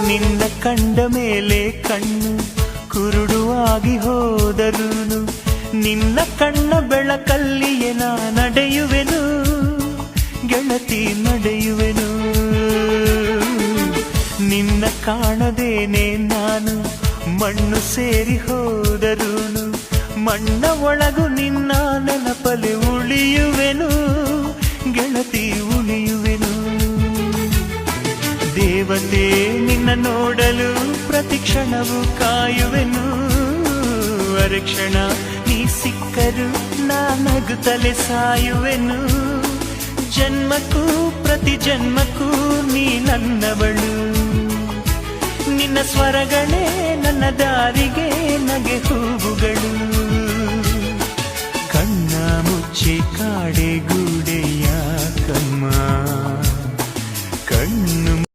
ನಿನ್ನ ಕಂಡ ಮೇಲೆ ಕಣ್ಣು ಕುರುಡುವಾಗಿ ಹೋದರುನು ನಿನ್ನ ಕಣ್ಣ ಬೆಳಕಲ್ಲಿಯೇ ನಾ ನಡೆಯುವೆನು ಗೆಳತಿ ನಡೆಯುವೆನು. ನಿನ್ನ ಕಾಣದೇನೆ ನಾನು ಮಣ್ಣು ಸೇರಿ ಹೋದರುನು ಮಣ್ಣ ಒಳಗು ನಿನ್ನ ನೆನಪಲೆ ಉಳಿಯುವೆನು ಗೆಳತಿ ಉಳಿಯುವೆನು. ದೇವತೆ ನಿನ್ನ ನೋಡಲು ಪ್ರತಿಕ್ಷಣವು ಕಾಯುವೆನು ಅರಕ್ಷಣ ನೀ ಸಿಕ್ಕರು ನಾ ನಗುತ್ತಲೆ ಸಾಯುವೆನು. ಜನ್ಮಕ್ಕೂ ಪ್ರತಿ ಜನ್ಮಕ್ಕೂ ನೀ ನನ್ನವಳು ನಿನ್ನ ಸ್ವರಗಳೇ ನನ್ನ ದಾರಿಗೆ ನಗೆ ಹೂವುಗಳು. ಕಣ್ಣ ಮುಚ್ಚಿ ಕಾಡೆಗೂ